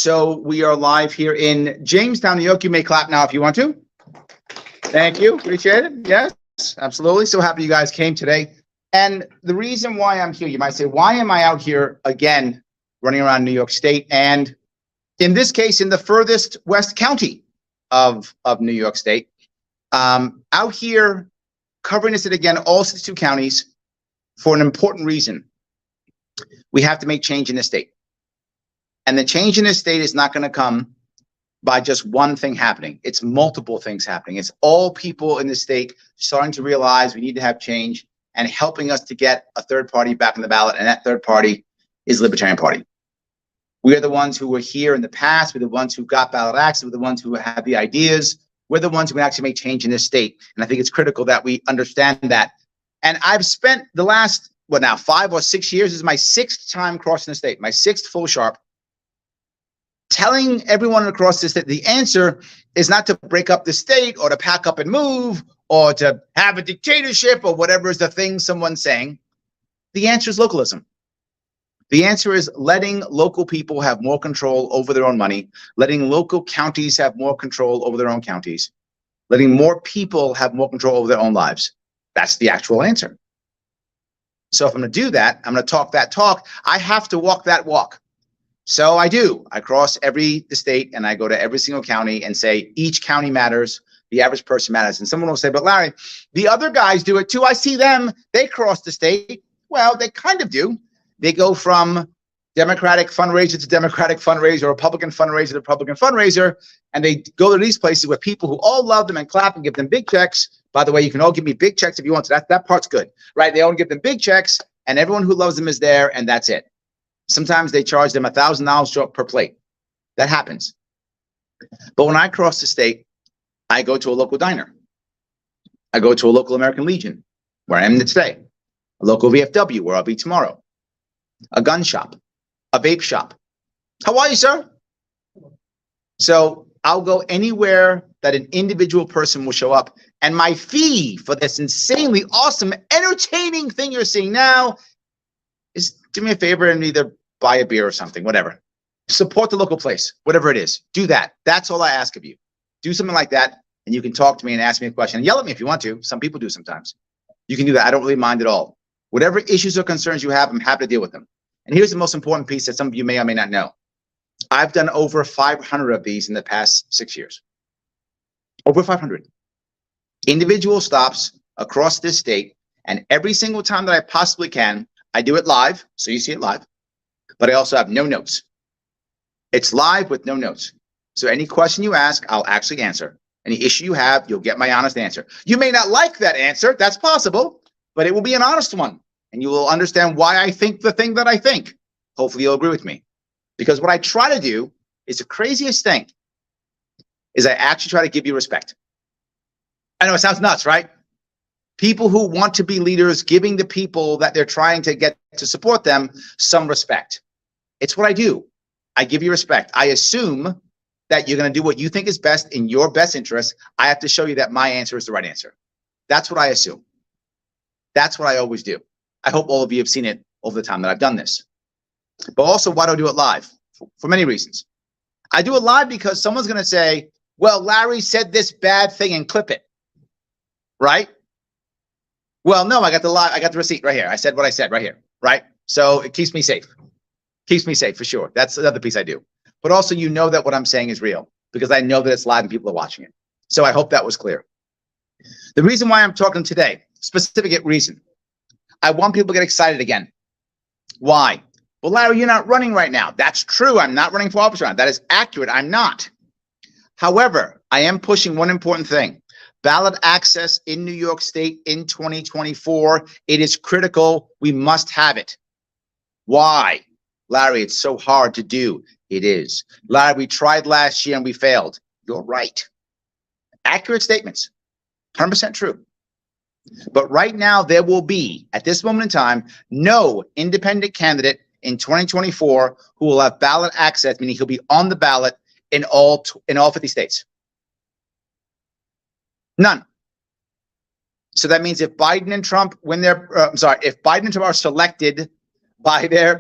So we are live here in Jamestown, New York. You may clap now if you want to. Thank you. Appreciate it. Yes, absolutely. So happy you guys came today. And the reason why I'm here, you might say, why am I out here again, running around New York State? And in this case, in the furthest west county of New York State, out here covering this again, all 62 counties, for an important reason. We have to make change in this state. And the change in this state is not going to come by just one thing happening. It's multiple things happening. It's all people in the state starting to realize we need to have change and helping us to get a third party back on the ballot. And that third party is the Libertarian Party. We are the ones who were here in the past. We're the ones who got ballot access. We're the ones who have the ideas. We're the ones who can actually make change in this state. And I think it's critical that we understand that. And I've spent the last, 5 or 6 years, this is my 6th time crossing the state, my 6th full Sharpe, telling everyone across the state the answer is not to break up the state or to pack up and move or to have a dictatorship or whatever is the thing someone's saying. The answer is localism. The answer is letting local people have more control over their own money, letting local counties have more control over their own counties, letting more people have more control over their own lives. That's the actual answer. So if I'm going to do that, I'm going to talk that talk. I have to walk that walk. So I do. I cross the state and I go to every single county and say, each county matters. The average person matters. And someone will say, but Larry, the other guys do it too. I see them. They cross the state. Well, they kind of do. They go from Democratic fundraiser to Democratic fundraiser, Republican fundraiser to Republican fundraiser. And they go to these places with people who all love them and clap and give them big checks. By the way, you can all give me big checks if you want to. That part's good, right? They all give them big checks and everyone who loves them is there and that's it. Sometimes they charge them $1,000 per plate. That happens. But when I cross the state, I go to a local diner. I go to a local American Legion, where I am today. A local VFW, where I'll be tomorrow. A gun shop. A vape shop. How are you, sir? So I'll go anywhere that an individual person will show up. And my fee for this insanely awesome, entertaining thing you're seeing now is do me a favor and either buy a beer or something, whatever. Support the local place, whatever it is. Do that. That's all I ask of you. Do something like that, and you can talk to me and ask me a question. And yell at me if you want to. Some people do sometimes. You can do that. I don't really mind at all. Whatever issues or concerns you have, I'm happy to deal with them. And here's the most important piece that some of you may or may not know. I've done over 500 of these in the past 6 years. Over 500. Individual stops across this state, and every single time that I possibly can, I do it live, so you see it live, but I also have no notes. It's live with no notes. So any question you ask, I'll actually answer. Any issue you have, you'll get my honest answer. You may not like that answer, that's possible, but it will be an honest one, and you will understand why I think the thing that I think. Hopefully you'll agree with me. Because what I try to do is the craziest thing, is I actually try to give you respect. I know it sounds nuts, right? People who want to be leaders, giving the people that they're trying to get to support them some respect. It's what I do. I give you respect. I assume that you're going to do what you think is best in your best interest. I have to show you that my answer is the right answer. That's what I assume. That's what I always do. I hope all of you have seen it over the time that I've done this. But also, why do I do it live? For many reasons. I do it live because someone's going to say, well, Larry said this bad thing and clip it. Right? Well, no, I got the receipt right here. I said what I said right here, right? So it keeps me safe. Keeps me safe for sure. That's another piece I do. But also, you know that what I'm saying is real because I know that it's live and people are watching it. So I hope that was clear. The reason why I'm talking today, specific reason, I want people to get excited again. Why? Well, Larry, you're not running right now. That's true. I'm not running for office right now. That is accurate. I'm not. However, I am pushing one important thing. Ballot access in New York State in 2024. It is critical. We must have it. Why? Larry, it's so hard to do. It is. Larry, we tried last year and we failed. You're right. Accurate statements. 100% true. But right now, there will be, at this moment in time, no independent candidate in 2024 who will have ballot access, meaning he'll be on the ballot in all 50 states. None. So that means if Biden and Trump win their, if Biden and Trump are selected by their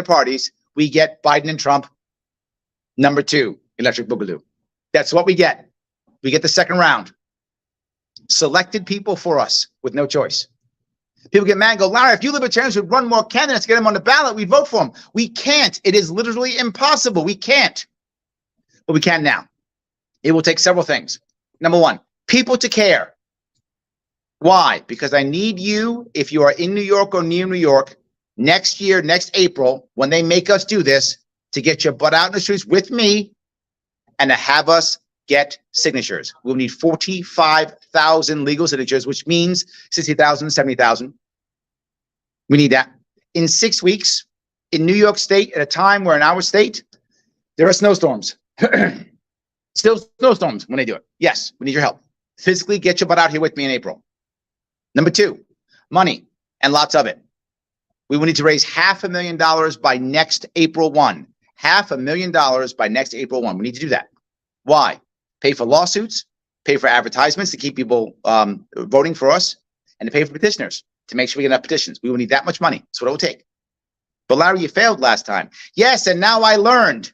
parties, we get Biden and Trump Number 2, electric boogaloo. That's what we get. We get the second round. Selected people for us with no choice. People get mad and go, Larry, if you libertarians would run more candidates, get them on the ballot, we'd vote for them. We can't. It is literally impossible. We can't. But we can now. It will take several things. Number 1, people to care. Why? Because I need you, if you are in New York or near New York, next year, next April, when they make us do this, to get your butt out in the streets with me and to have us get signatures. We'll need 45,000 legal signatures, which means 60,000, 70,000. We need that. In 6 weeks, in New York State, at a time where in our state, there are snowstorms. Still snowstorms when they do it. Yes, we need your help. Physically get your butt out here with me in April. Number 2, money, and lots of it. We will need to raise $500,000 by next April 1. $500,000 by next April 1. We need to do that. Why? Pay for lawsuits, pay for advertisements to keep people voting for us, and to pay for petitioners to make sure we get enough petitions. We will need that much money. That's what it will take. But Larry, you failed last time. Yes, and now I learned.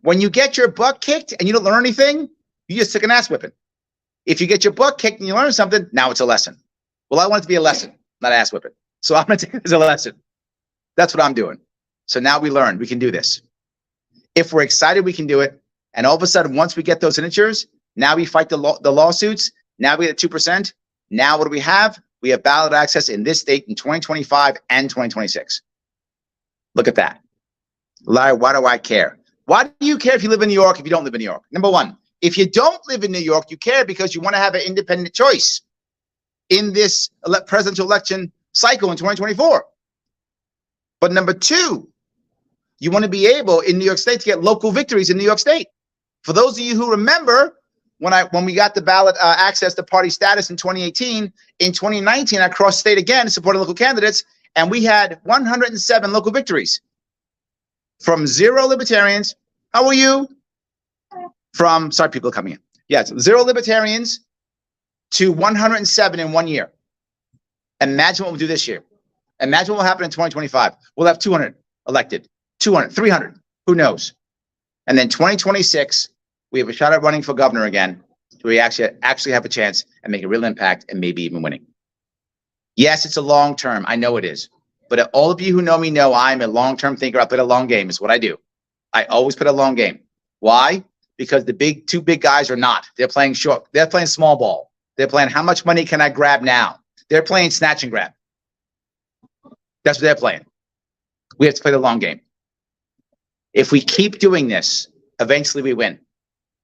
When you get your butt kicked and you don't learn anything, you just took an ass whipping. If you get your butt kicked and you learn something, now it's a lesson. Well, I want it to be a lesson, not ass whipping. So I'm going to take it as a lesson. That's what I'm doing. So now we learned we can do this. If we're excited, we can do it. And all of a sudden, once we get those signatures, now we fight the lawsuits. Now we get 2%. Now what do we have? We have ballot access in this state in 2025 and 2026. Look at that. Larry, why do I care? Why do you care if you live in New York if you don't live in New York? Number 1, if you don't live in New York, you care because you want to have an independent choice in this presidential election cycle in 2024. But number 2, you want to be able in New York State to get local victories in New York State. For those of you who remember, when we got the ballot access to party status in 2018, in 2019, I crossed state again, supporting local candidates, and we had 107 local victories. From 0 libertarians, how are you? From, sorry, people are coming in. Yes, 0 libertarians to 107 in 1 year. Imagine what we'll do this year. Imagine what will happen in 2025. We'll have 200 elected, 200, 300, who knows? And then 2026, we have a shot at running for governor again. We actually have a chance and make a real impact and maybe even winning. Yes, it's a long term. I know it is. But all of you who know me know I'm a long-term thinker. I play a long game. It's what I do. I always play a long game. Why? Because the two big guys are not. They're playing short. They're playing small ball. They're playing how much money can I grab now? They're playing snatch and grab. That's what they're playing. We have to play the long game. If we keep doing this, eventually we win.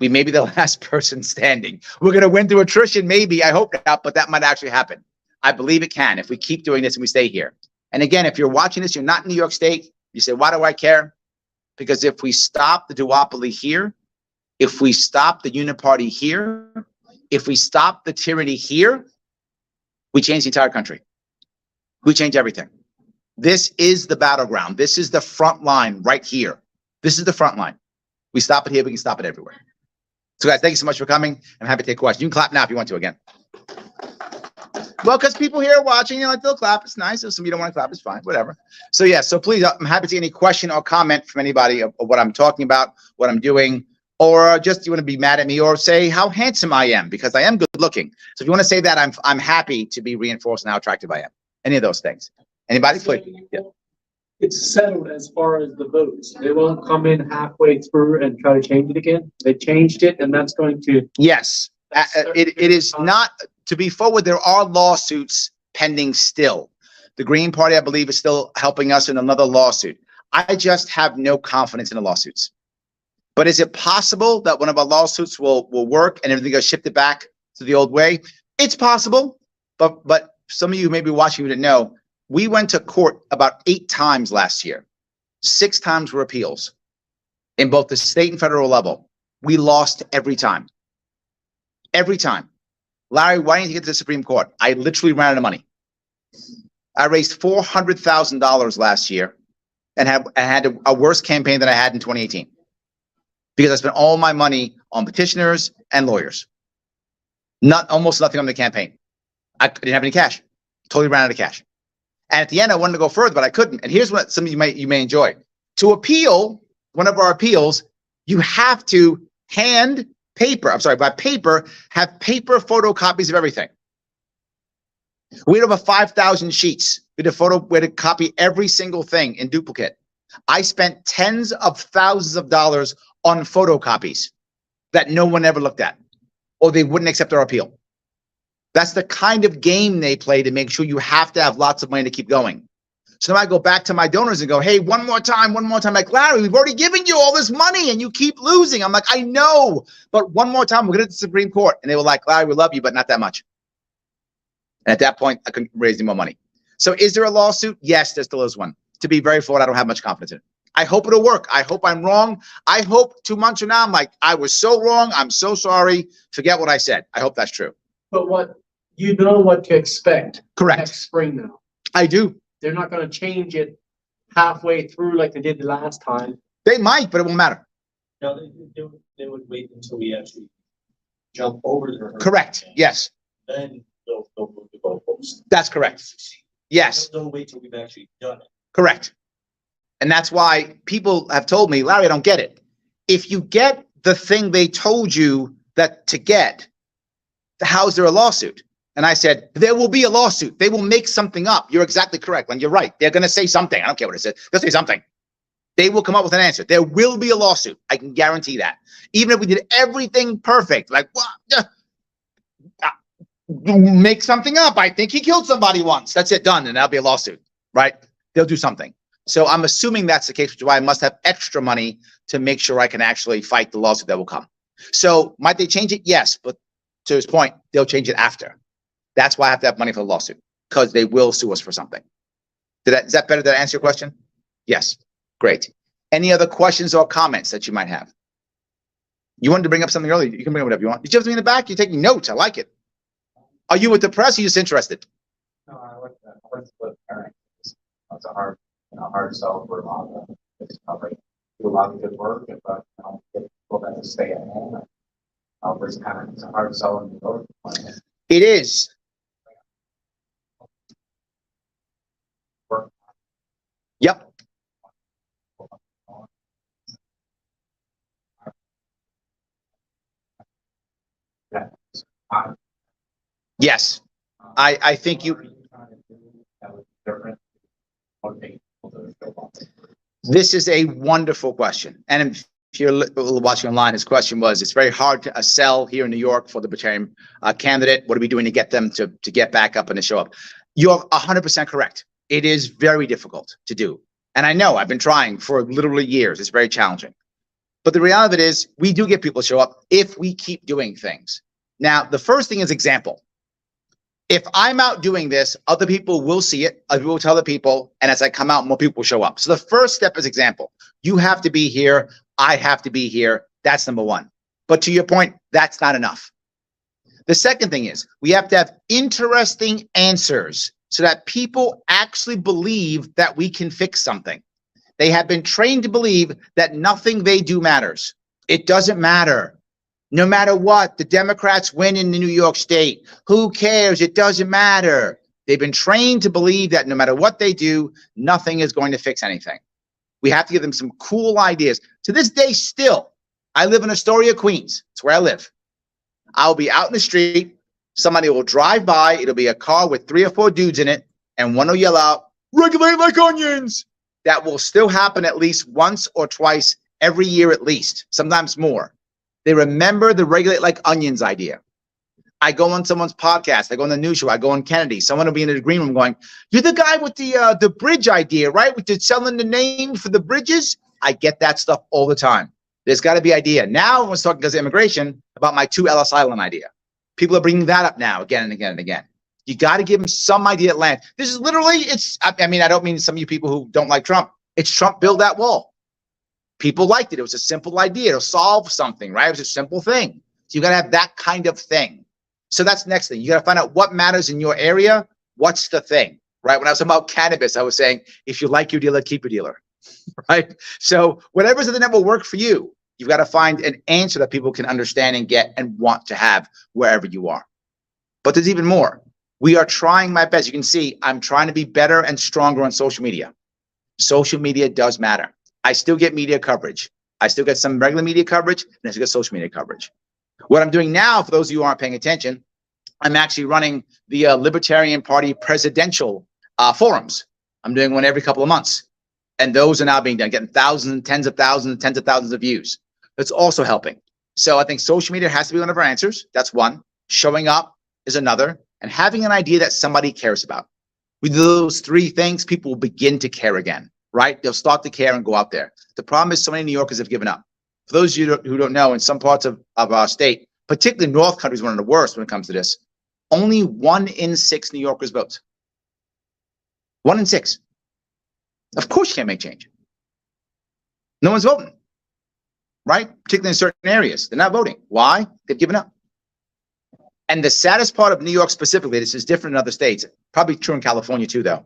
We may be the last person standing. We're going to win through attrition, maybe. I hope not, but that might actually happen. I believe it can if we keep doing this and we stay here. And again, if you're watching this, you're not in New York State, you say, why do I care? Because if we stop the duopoly here, if we stop the uniparty here, if we stop the tyranny here, we change the entire country. We change everything. This is the battleground. This is the front line right here. This is the front line. We stop it here, we can stop it everywhere. So guys, thank you so much for coming. I'm happy to take questions. You can clap now if you want to again. Well, because people here are watching, you know, they'll clap. It's nice. If some of you don't want to clap, it's fine. Whatever. So yeah, so please, I'm happy to see any question or comment from anybody of what I'm talking about, what I'm doing, or just you want to be mad at me or say how handsome I am, because I am good looking. So if you want to say that, I'm happy to be reinforced and how attractive I am. Any of those things. Anybody? So Yeah. it's settled as far as the votes. They won't come in halfway through and try to change it again. They changed it, and that's going to. Yes. It is not, to be forward, there are lawsuits pending still. The Green Party, I believe, is still helping us in another lawsuit. I just have no confidence in the lawsuits. But is it possible that one of our lawsuits will work and everything gets shifted back to the old way? It's possible. But some of you may be watching, you didn't know, we went to court about 8 times last year. 6 times were appeals in both the state and federal level. We lost every time. Every time. Larry, why didn't you get to the Supreme Court? I literally ran out of money. I raised $400,000 last year and had a worse campaign than I had in 2018 because I spent all my money on petitioners and lawyers. Almost nothing on the campaign. I didn't have any cash. Totally ran out of cash. And at the end, I wanted to go further, but I couldn't. And here's what some of you may enjoy. To appeal one of our appeals, You have to by paper, have paper photocopies of everything. We had over 5,000 sheets. We had to copy every single thing in duplicate. I spent tens of thousands of dollars on photocopies that no one ever looked at, or they wouldn't accept our appeal. That's the kind of game they play to make sure you have to have lots of money to keep going. So now I go back to my donors and go, hey, one more time. Like, Larry, we've already given you all this money and you keep losing. I'm like, I know, but one more time, we're going to the Supreme Court. And they were like, Larry, we love you, but not that much. And at that point, I couldn't raise any more money. So is there a lawsuit? Yes, there still is one. To be very forward, I don't have much confidence in it. I hope it'll work. I hope I'm wrong. I hope 2 months from now, I'm like, I was so wrong. I'm so sorry. Forget what I said. I hope that's true. But what you know what to expect. Correct. Next spring now. I do. They're not going to change it halfway through like they did the last time. They might, but it won't matter. No, they would wait until we actually jump over the hurdle. Correct. Yes. Then they'll move the goalposts. That's correct. Yes. They'll wait till we've actually done it. Correct. And that's why people have told me, Larry, I don't get it. If you get the thing they told you that to get, how's there a lawsuit? And I said, there will be a lawsuit. They will make something up. You're exactly correct, Len. You're right. They're going to say something. I don't care what it says. They'll say something. They will come up with an answer. There will be a lawsuit. I can guarantee that. Even if we did everything perfect, like, make something up. I think he killed somebody once. That's it, done. And that'll be a lawsuit, right? They'll do something. So I'm assuming that's the case, which is why I must have extra money to make sure I can actually fight the lawsuit that will come. So might they change it? Yes. But to his point, they'll change it after. That's why I have to have money for the lawsuit, because they will sue us for something. Is that better? Did I answer your question? Yes. Great. Any other questions or comments that you might have? You wanted to bring up something earlier. You can bring up whatever you want. Did you have something in the back? You're taking notes. I like it. Are you with the press or are you just interested? No, I like that. I like split pairing. It's a hard sell for a lot of them. It's probably do a lot of good work, but get people that to stay at home. It's a hard sell in the road. It is. Yep. Yes. I think you. This is a wonderful question. And if you're watching online, his question was, it's very hard to sell here in New York for the Libertarian candidate. What are we doing to get them to get back up and to show up? You're 100% correct. It is very difficult to do. And I know I've been trying for literally years. It's very challenging. But the reality of it is we do get people to show up if we keep doing things. Now, the first thing is example. If I'm out doing this, other people will see it. Other people will tell other people. And as I come out, more people show up. So the first step is example. You have to be here. I have to be here. That's number one. But to your point, that's not enough. The second thing is we have to have interesting answers so that people actually believe that we can fix something. They have been trained to believe that nothing they do matters. It doesn't matter. No matter what, the Democrats win in the New York State. Who cares? It doesn't matter. They've been trained to believe that no matter what they do, nothing is going to fix anything. We have to give them some cool ideas. To this day, still, I live in Astoria, Queens. It's where I live. I'll be out in the street. Somebody will drive by. It'll be a car with 3 or 4 dudes in it. And one will yell out, regulate like onions. That will still happen at least once or twice every year at least, sometimes more. They remember the regulate like onions idea. I go on someone's podcast. I go on the news show. I go on Kennedy. Someone will be in the green room going, you're the guy with the bridge idea, right? With the selling the name for the bridges. I get that stuff all the time. There's got to be idea. Now I was talking because of immigration about my 2 Ellis Island idea. People are bringing that up now again and again and again. You got to give them some idea at land. This is literally, I mean, I don't mean some of you people who don't like Trump. It's Trump build that wall. People liked it. It was a simple idea. It'll solve something, right? It was a simple thing. So you got to have that kind of thing. So that's the next thing. You got to find out what matters in your area. What's the thing, right? When I was talking about cannabis, I was saying, if you like your dealer, keep your dealer, right? So whatever's in the net will work for you. You've got to find an answer that people can understand and get and want to have wherever you are. But there's even more. We are trying my best. You can see I'm trying to be better and stronger on social media. Social media does matter. I still get media coverage. I still get some regular media coverage, and I still get social media coverage. What I'm doing now, for those of you who aren't paying attention, I'm actually running the Libertarian Party presidential forums. I'm doing one every couple of months. And those are now being done, getting thousands, tens of thousands of views. That's also helping. So I think social media has to be one of our answers. That's one. Showing up is another. And having an idea that somebody cares about. With those three things, people will begin to care again, right? They'll start to care and go out there. The problem is so many New Yorkers have given up. For those of you who don't know, in some parts of our state, particularly North Country is one of the worst when it comes to this, only 1 in 6 New Yorkers votes. 1 in 6. Of course you can't make change. No one's voting, right? Particularly in certain areas. They're not voting. Why? They've given up. And the saddest part of New York specifically, this is different in other states, probably true in California too, though,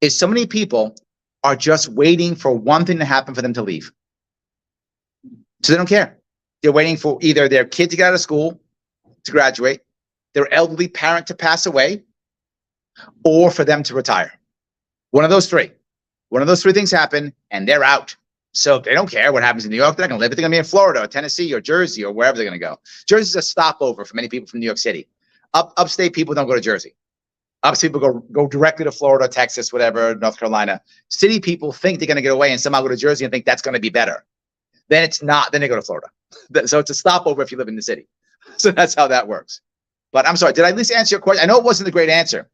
is so many people are just waiting for one thing to happen for them to leave. So they don't care. They're waiting for either their kid to get out of school, to graduate, their elderly parent to pass away, or for them to retire. One of those three. One of those three things happen, and they're out. So they don't care what happens in New York. They're not going to live. They're going to be in Florida or Tennessee or Jersey or wherever they're going to go. Jersey's a stopover for many people from New York City. Upstate people don't go to Jersey. Upstate people go directly to Florida, Texas, whatever, North Carolina. City people think they're going to get away and somehow go to Jersey and think that's going to be better. Then it's not. Then they go to Florida. So it's a stopover if you live in the city. So that's how that works. But I'm sorry, did I at least answer your question? I know it wasn't a great answer,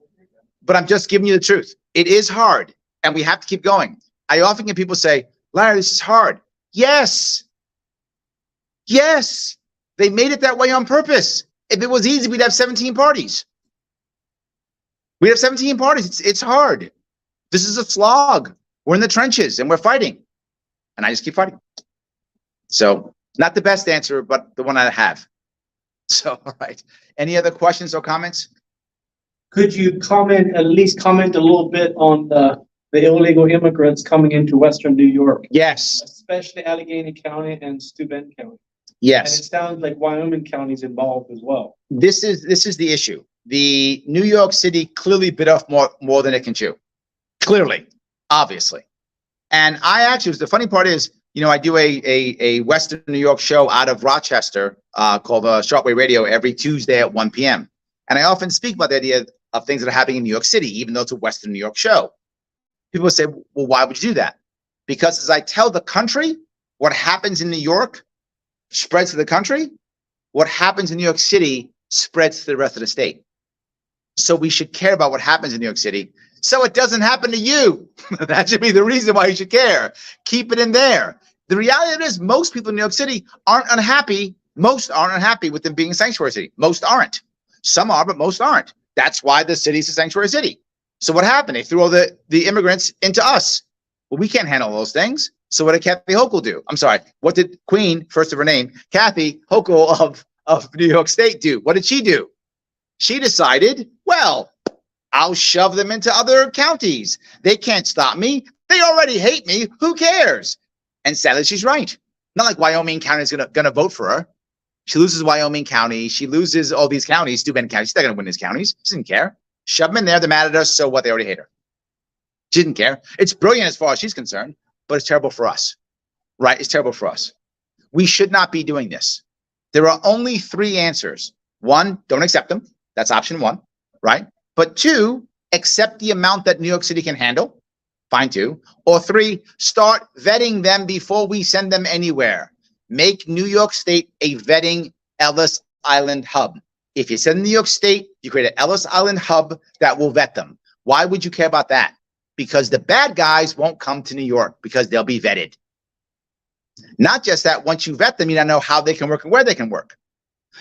but I'm just giving you the truth. It is hard, and we have to keep going. I often get people say, Larry, this is hard. Yes. Yes. They made it that way on purpose. If it was easy, we'd have 17 parties. We'd have 17 parties. It's hard. This is a slog. We're in the trenches, and we're fighting. And I just keep fighting. So, not the best answer, but the one I have. So, all right. Any other questions or comments? Could you at least comment a little bit on the illegal immigrants coming into Western New York? Yes. Especially Allegheny County and Steuben County. Yes. And it sounds like Wyoming County is involved as well. This is the issue. The New York City clearly bit off more than it can chew. Clearly, obviously. And I actually, the funny part is, you know, I do a Western New York show out of Rochester called Sharpe Radio every Tuesday at 1 p.m. And I often speak about the idea of things that are happening in New York City, even though it's a Western New York show. People say, well, why would you do that? Because as I tell the country, what happens in New York spreads to the country. What happens in New York City spreads to the rest of the state. So we should care about what happens in New York City so it doesn't happen to you. That should be the reason why you should care. Keep it in there. The reality is most people in New York City aren't unhappy. Most aren't unhappy with them being a sanctuary city. Most aren't. Some are, but most aren't. That's why the city's a sanctuary city. So what happened? They threw all the immigrants into us. Well, we can't handle those things. So what did Kathy Hochul do? I'm sorry. What did Queen, first of her name, Kathy Hochul of New York State do? What did she do? She decided, well, I'll shove them into other counties. They can't stop me. They already hate me. Who cares? And sadly, she's right. Not like Wyoming County is gonna vote for her. She loses Wyoming County. She loses all these counties, Steuben County. She's not gonna win these counties. She doesn't care. Shove them in there. They're mad at us. So what? They already hate her. She didn't care. It's brilliant as far as she's concerned, but it's terrible for us, right? It's terrible for us. We should not be doing this. There are only 3 answers. 1, don't accept them. That's option 1, right? But 2, accept the amount that New York City can handle. Fine, 2. Or 3, start vetting them before we send them anywhere. Make New York State a vetting Ellis Island hub. If you send New York State, you create an Ellis Island hub that will vet them. Why would you care about that? Because the bad guys won't come to New York because they'll be vetted. Not just that, once you vet them, you now know how they can work and where they can work.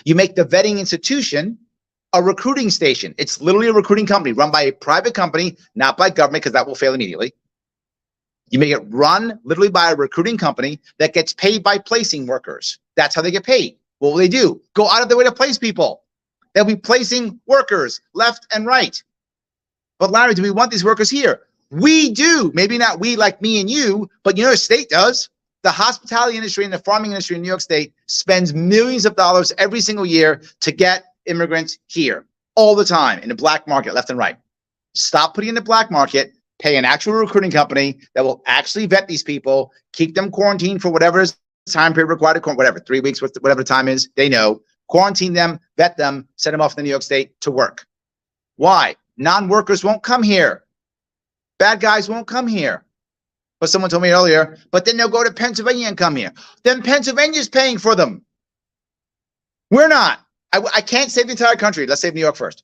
You make the vetting institution a recruiting station. It's literally a recruiting company run by a private company, not by government, because that will fail immediately. You make it run literally by a recruiting company that gets paid by placing workers. That's how they get paid. What will they do? Go out of their way to place people. They'll be placing workers left and right. But Larry, do we want these workers here? We do. Maybe not we like me and you, but you know the state does. The hospitality industry and the farming industry in New York State spends millions of dollars every single year to get immigrants here all the time in the black market, left and right. Stop putting in the black market, pay an actual recruiting company that will actually vet these people, keep them quarantined for whatever is time period required to quarantine, whatever, 3 weeks, whatever the time is, they know. Quarantine them, vet them, send them off to New York State to work. Why? Non-workers won't come here. Bad guys won't come here. But someone told me earlier, but then they'll go to Pennsylvania and come here. Then Pennsylvania's paying for them. We're not. I can't save the entire country. Let's save New York first.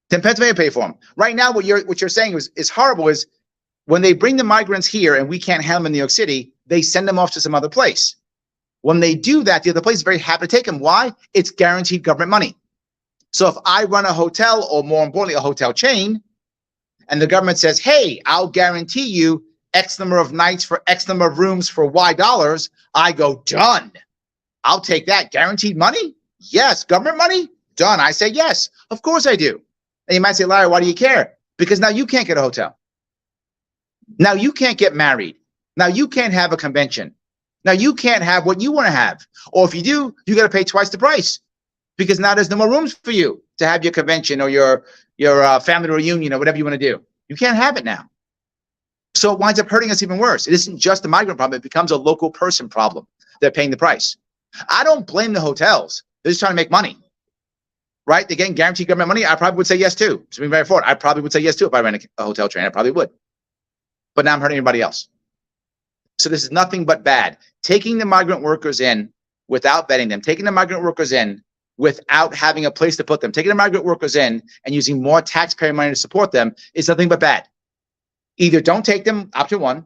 Then Pennsylvania pay for them. Right now, what you're saying is horrible. Is when they bring the migrants here and we can't handle them in New York City, they send them off to some other place. When they do that, the other place is very happy to take them. Why? It's guaranteed government money. So if I run a hotel, or more importantly, a hotel chain, and the government says, hey, I'll guarantee you X number of nights for X number of rooms for Y dollars, I go, done. I'll take that. Guaranteed money? Yes. Government money? Done. I say yes. Of course I do. And you might say, Larry, why do you care? Because now you can't get a hotel. Now you can't get married. Now you can't have a convention. Now you can't have what you want to have. Or if you do, you got to pay twice the price, because now there's no more rooms for you to have your convention or your family reunion or whatever you want to do. You can't have it now. So it winds up hurting us even worse. It isn't just a migrant problem. It becomes a local person problem. They're paying the price. I don't blame the hotels. They're just trying to make money, right? They're getting guaranteed government money. I probably would say yes too. To be very forward, I probably would say yes too if I ran a hotel chain. I probably would. But now I'm hurting everybody else. So this is nothing but bad. Taking the migrant workers in without vetting them, taking the migrant workers in without having a place to put them, taking the migrant workers in and using more taxpayer money to support them is nothing but bad. Either don't take them, option one,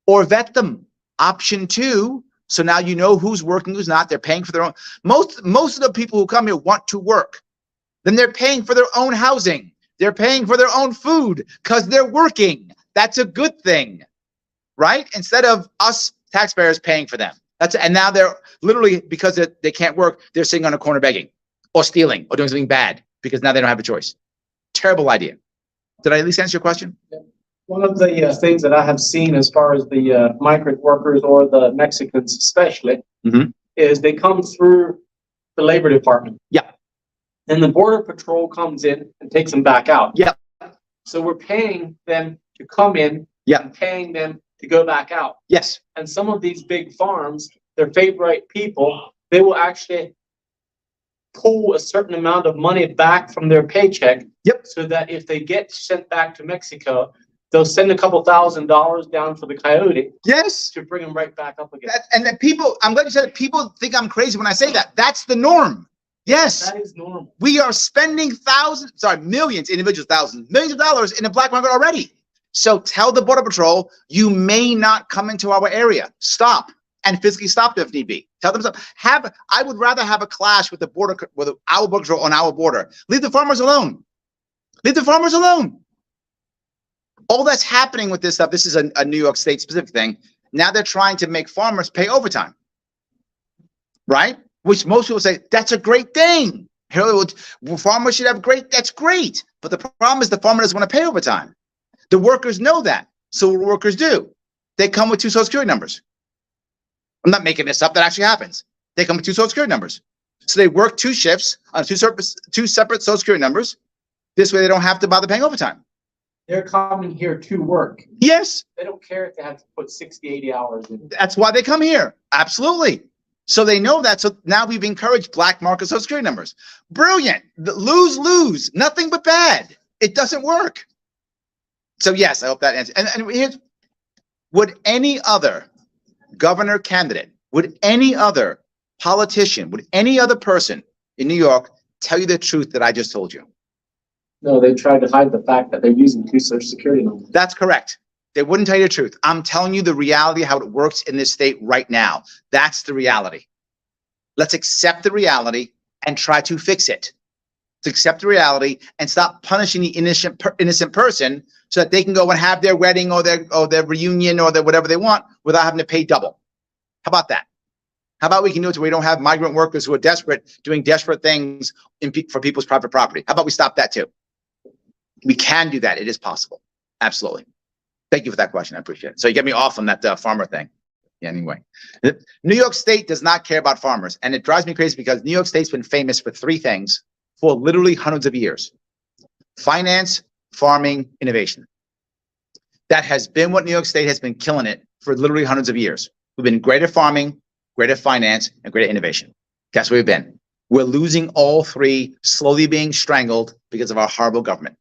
or vet them, option two. So now you know who's working, who's not. They're paying for their own. Most of the people who come here want to work. Then they're paying for their own housing. They're paying for their own food because they're working. That's a good thing, right? Instead of us taxpayers paying for them. And now they're literally, because they can't work, they're sitting on a corner begging or stealing or doing something bad because now they don't have a choice. Terrible idea. Did I at least answer your question? One of the things that I have seen as far as the migrant workers, or the Mexicans especially, is they come through the Labor Department. Yeah. And the Border Patrol comes in and takes them back out. Yeah. So we're paying them to come in, and paying them to go back out. Yes. And some of these big farms, their favorite people, they will actually pull a certain amount of money back from their paycheck. Yep. So that if they get sent back to Mexico, they'll send a couple $1,000s down for the coyote. Yes. To bring them right back up again. And then people, I'm glad you said it, people think I'm crazy when I say that. That's the norm. Yes. That is normal. We are spending millions, individuals, thousands, millions of dollars in the black market already. So tell the Border Patrol, you may not come into our area. Stop, and physically stop them if need be. Tell them stop. I would rather have a clash with the border, with our Border Patrol on our border. Leave the farmers alone. Leave the farmers alone. All that's happening with this stuff, this is a New York State specific thing. Now they're trying to make farmers pay overtime, right? Which most people say, that's a great thing. Farmers should have that's great. But the problem is the farmer doesn't want to pay overtime. The workers know that. So what workers do? They come with 2 Social Security numbers. I'm not making this up. That actually happens. They come with 2 Social Security numbers. So they work 2 shifts on 2 separate Social Security numbers. This way they don't have to bother paying overtime. They're coming here to work. Yes. They don't care if they have to put 60, 80 hours in. That's why they come here. Absolutely. So they know that. So now we've encouraged black market Social Security numbers. Brilliant. Lose. Nothing but bad. It doesn't work. So yes, I hope that answers. And here's, would any other governor candidate, would any other politician, would any other person in New York tell you the truth that I just told you? No, they tried to hide the fact that they're using 2 Social Security numbers. That's correct. They wouldn't tell you the truth. I'm telling you the reality, how it works in this state right now. That's the reality. Let's accept the reality and try to fix it. To accept the reality and stop punishing the innocent person so that they can go and have their wedding or their reunion or their whatever they want without having to pay double. How about that? How about we can do it so we don't have migrant workers who are desperate, doing desperate things for people's private property? How about we stop that too? We can do that. It is possible. Absolutely. Thank you for that question. I appreciate it. So you get me off on that farmer thing. Yeah, anyway, New York State does not care about farmers. And it drives me crazy because New York State's been famous for 3 things for literally hundreds of years: finance, farming, innovation. That has been what New York State has been killing it for literally hundreds of years. We've been great at farming, great at finance, and great at innovation. That's where we've been. We're losing all three, slowly being strangled because of our horrible government.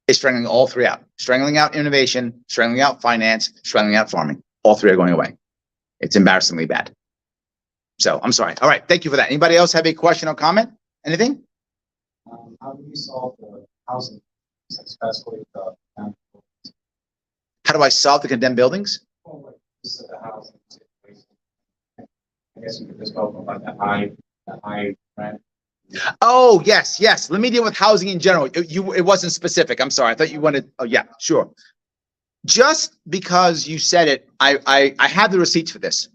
It's strangling all three out. Strangling out innovation, strangling out finance, strangling out farming. All three are going away. It's embarrassingly bad. So I'm sorry. All right. Thank you for that. Anybody else have a question or comment? Anything? How do you solve the housing, especially the How do I solve the condemned buildings? this is the housing situation? I guess you could just go from like the high rent. Oh, yes, yes. Let me deal with housing in general. It wasn't specific. I'm sorry. I thought you wanted. Oh, yeah, sure. Just because you said it, I have the receipts for this.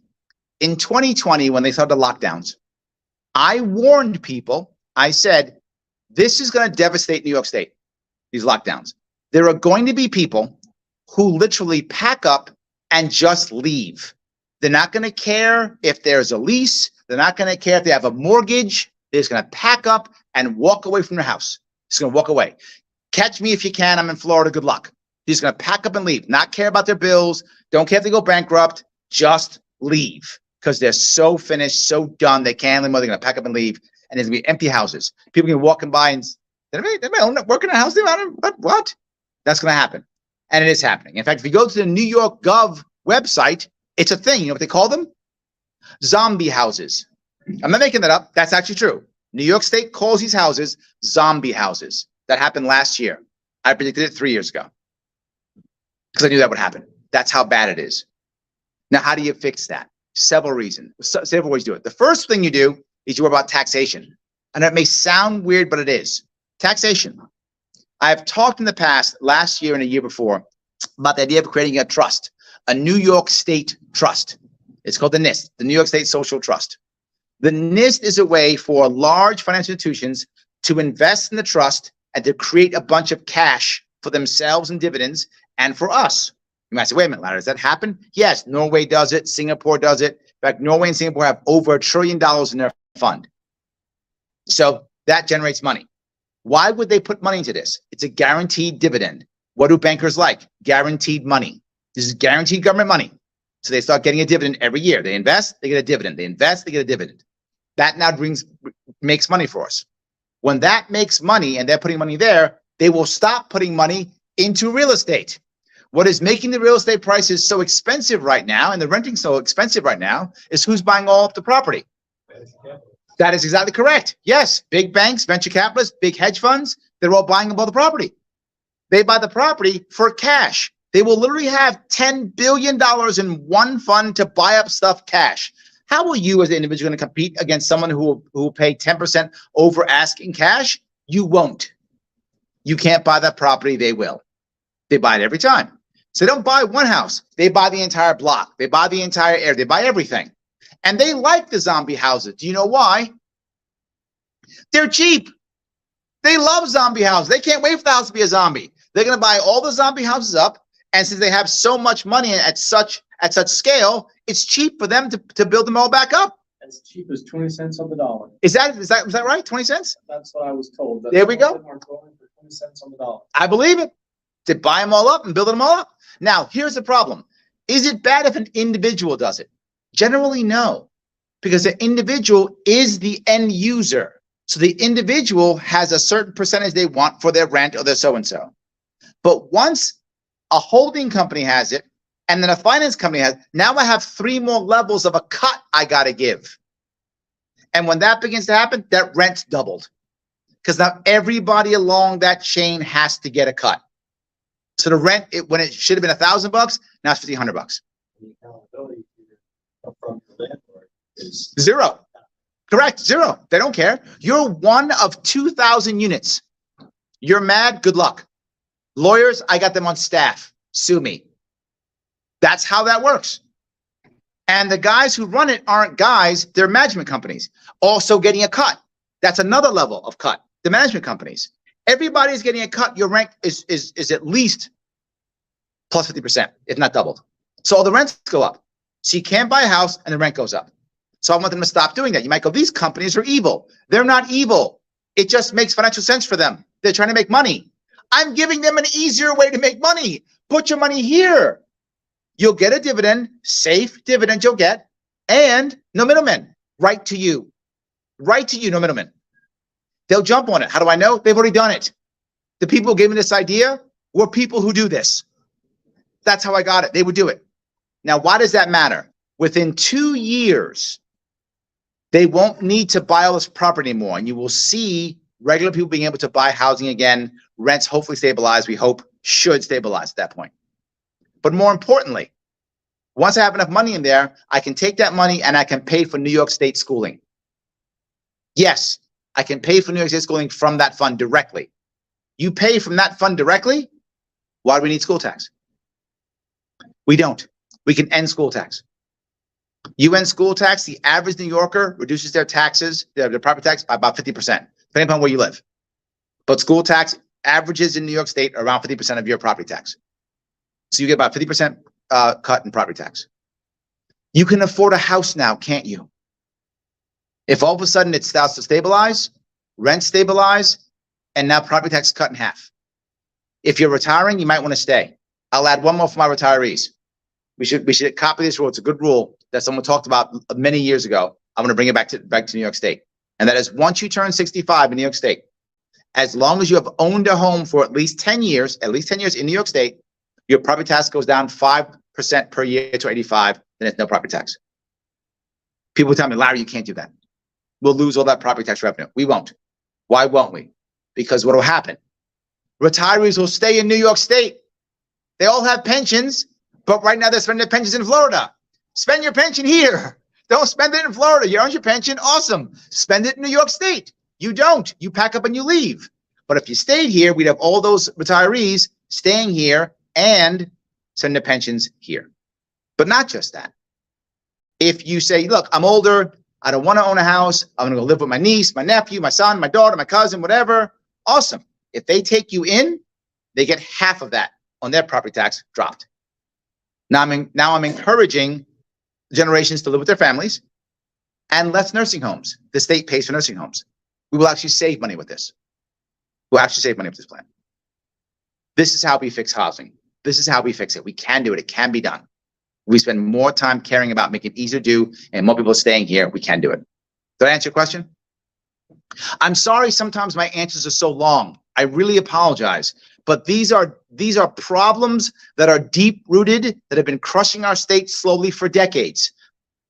In 2020, when they started the lockdowns, I warned people. I said, this is going to devastate New York State, these lockdowns. There are going to be people who literally pack up and just leave. They're not going to care if there's a lease. They're not going to care if they have a mortgage. They're just going to pack up and walk away from their house. Just going to walk away. Catch me if you can. I'm in Florida. Good luck. They're just going to pack up and leave. Not care about their bills. Don't care if they go bankrupt. Just leave because they're so finished, so done. They can't anymore. They're going to pack up and leave. And there's going to be empty houses. People can walk by and they don't work in a house. What? That's going to happen. And it is happening. In fact, if you go to the New York Gov website, it's a thing. You know what they call them? Zombie houses. I'm not making that up. That's actually true. New York State calls these houses zombie houses. That happened last year. I predicted it 3 years ago because I knew that would happen. That's how bad it is. Now, how do you fix that? Several reasons. Several ways to do it. The first thing you do is you worry about taxation. And that may sound weird, but it is. Taxation. I've talked in the past, last year and a year before, about the idea of creating a trust, a New York State trust. It's called the NIST, the New York State Social Trust. The NIST is a way for large financial institutions to invest in the trust and to create a bunch of cash for themselves and dividends and for us. You might say, wait a minute, Larry, does that happen? Yes, Norway does it. Singapore does it. In fact, Norway and Singapore have over $1 trillion in their fund. So that generates money. Why would they put money into this? It's a guaranteed dividend. What do bankers like? Guaranteed money. This is guaranteed government money. So they start getting a dividend every year. They invest, they get a dividend. They invest, they get a dividend. That now makes money for us. When that makes money and they're putting money there, they will stop putting money into real estate. What is making the real estate prices so expensive right now and the renting so expensive right now is who's buying all of the property. That is exactly correct. Yes, big banks, venture capitalists, big hedge funds, they're all buying up all the property. They buy the property for cash. They will literally have $10 billion in one fund to buy up stuff cash. How will you as an individual going to compete against someone who will pay 10% over asking cash? You won't. You can't buy that property. They will. They buy it every time. So they don't buy one house. They buy the entire block. They buy the entire area. They buy everything. And they like the zombie houses. Do you know why? They're cheap. They love zombie houses. They can't wait for the house to be a zombie. They're going to buy all the zombie houses up. And since they have so much money at such scale, it's cheap for them to build them all back up. As cheap as 20 cents on the dollar. Is that right? 20 cents? That's what I was told. There we go. Are going for 20 cents on the dollar. I believe it. To buy them all up and build them all up. Now, here's the problem. Is it bad if an individual does it? Generally, no. Because the individual is the end user. So the individual has a certain percentage they want for their rent or their so-and-so. But once a holding company has it, and then a finance company has, now I have 3 more levels of a cut I got to give. And when that begins to happen, that rent's doubled. Because now everybody along that chain has to get a cut. So the rent, when it should have been $1,000, now it's $1,500. The accountability from the landlord is Zero. Correct. Zero. They don't care. You're one of 2,000 units. You're mad. Good luck. Lawyers, I got them on staff. Sue me. That's how that works. And the guys who run it aren't guys. They're management companies also getting a cut. That's another level of cut. The management companies. Everybody's getting a cut. Your rent is at least plus 50%, if not doubled. So all the rents go up. So you can't buy a house and the rent goes up. So I want them to stop doing that. You might go, these companies are evil. They're not evil. It just makes financial sense for them. They're trying to make money. I'm giving them an easier way to make money. Put your money here. You'll get a dividend, safe dividend you'll get, and no middlemen, right to you, no middlemen. They'll jump on it. How do I know? They've already done it. The people who gave me this idea were people who do this. That's how I got it. They would do it. Now, why does that matter? Within 2 years, they won't need to buy all this property anymore, and you will see regular people being able to buy housing again. Rents hopefully stabilize. We hope should stabilize at that point. But more importantly, once I have enough money in there, I can take that money and I can pay for New York State schooling. Yes, I can pay for New York State schooling from that fund directly. You pay from that fund directly. Why do we need school tax? We don't. We can end school tax. You end school tax, the average New Yorker reduces their taxes, their property tax, by about 50%, depending upon where you live. But school tax averages in New York State around 50% of your property tax. So you get about 50% cut in property tax. You can afford a house now, can't you? If all of a sudden it starts to stabilize, rent stabilize, and now property tax cut in half. If you're retiring, you might want to stay. I'll add one more for my retirees. We should copy this rule. It's a good rule that someone talked about many years ago. I'm going to bring it back to New York State. And that is, once you turn 65 in New York State, as long as you have owned a home for at least 10 years in New York State, your property tax goes down 5% per year to 85, then it's no property tax. People tell me, Larry, you can't do that. We'll lose all that property tax revenue. We won't. Why won't we? Because what will happen? Retirees will stay in New York State. They all have pensions, but right now they're spending their pensions in Florida. Spend your pension here. Don't spend it in Florida. You earn your pension. Awesome. Spend it in New York State. You don't. You pack up and you leave. But if you stayed here, we'd have all those retirees staying here and sending their pensions here. But not just that. If you say, look, I'm older, I don't want to own a house, I'm going to go live with my niece, my nephew, my son, my daughter, my cousin, whatever, awesome. If they take you in, they get half of that on their property tax dropped. Now I'm encouraging generations to live with their families and less nursing homes. The state pays for nursing homes. We will actually save money with this. We'll actually save money with this plan. This is how we fix housing. This is how we fix it. We can do it. It can be done. We spend more time caring about making it easier to do and more people staying here. We can do it. Did I answer your question? I'm sorry sometimes my answers are so long. I really apologize. But these are problems that are deep rooted, that have been crushing our state slowly for decades.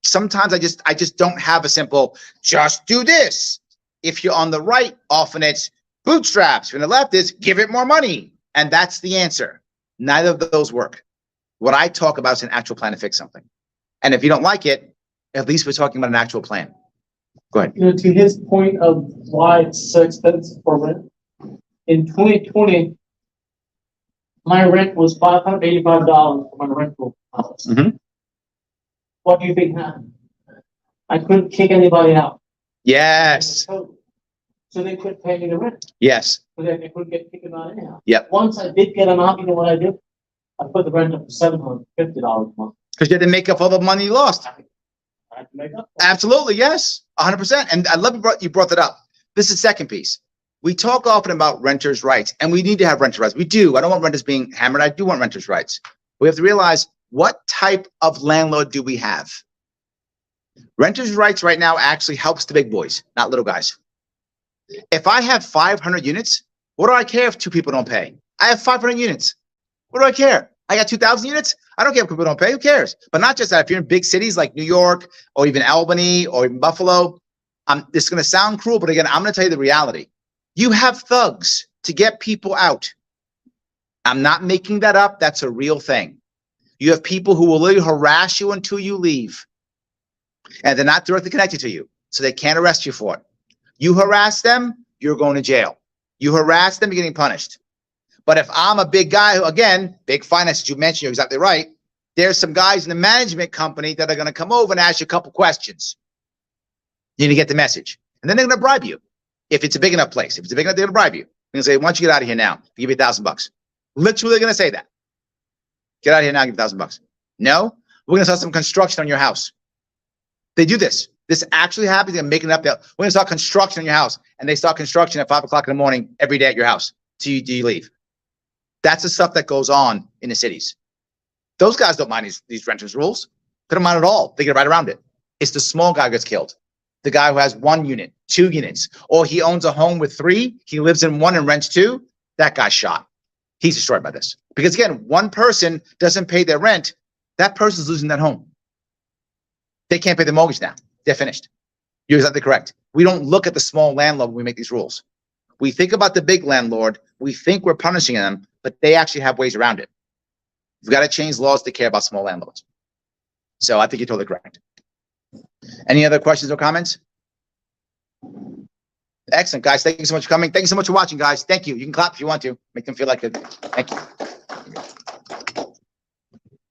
Sometimes I just don't have a simple, just do this. If you're on the right, often it's bootstraps. If you're on the left, it's give it more money. And that's the answer. Neither of those work. What I talk about is an actual plan to fix something. And if you don't like it, at least we're talking about an actual plan. Go ahead. You know, to his point of why it's so expensive for rent, in 2020, my rent was $585 for my rental house. Mm-hmm. What do you think happened? I couldn't kick anybody out. Yes. So they quit paying me the rent. Yes. So they couldn't get kicked out anyhow. Yep. Once I did get them out, you know what I did? I put the rent up to $750 a month. Because you had to make up all the money you lost. I had to make up. Absolutely, yes, 100%. And I love you brought that up. This is the second piece. We talk often about renters' rights, and we need to have renters' rights. We do. I don't want renters being hammered. I do want renters' rights. We have to realize, what type of landlord do we have? Renters' rights right now actually helps the big boys, not little guys. If I have 500 units, what do I care if two people don't pay? I have 500 units. What do I care? I got 2,000 units. I don't care if people don't pay. Who cares? But not just that. If you're in big cities like New York or even Albany or even Buffalo, it's going to sound cruel, but again, I'm going to tell you the reality. You have thugs to get people out. I'm not making that up. That's a real thing. You have people who will literally harass you until you leave. And they're not directly connected to you, so they can't arrest you for it. You harass them, you're going to jail. You harass them, you're getting punished. But if I'm a big guy who, again, big finance, as you mentioned, you're exactly right. There's some guys in the management company that are going to come over and ask you a couple questions. You need to get the message. And then they're going to bribe you. If it's a big enough place, if it's a big enough, they're going to bribe you. They're going to say, why don't you get out of here now? I'll give you $1,000. Literally, they're going to say that. Get out of here now, I'll give you $1,000. No, we're going to start some construction on your house. They do this. This actually happens. They're making it up. We're going to start construction on your house. And they start construction at 5 o'clock in the morning every day at your house. Do you leave? That's the stuff that goes on in the cities. Those guys don't mind these renters rules. They don't mind at all. They get right around it. It's the small guy who gets killed. The guy who has 1 unit, 2 units, or he owns a home with 3. He lives in 1 and rents 2. That guy's shot. He's destroyed by this. Because again, one person doesn't pay their rent. That person's losing that home. They can't pay the mortgage now. They're finished. You're exactly correct. We don't look at the small landlord when we make these rules. We think about the big landlord. We think we're punishing them, but they actually have ways around it. We've got to change laws to care about small landlords. So I think you're totally correct. Any other questions or comments? Excellent, guys. Thank you so much for coming. Thank you so much for watching, guys. Thank you. You can clap if you want to. Make them feel like it. Thank you.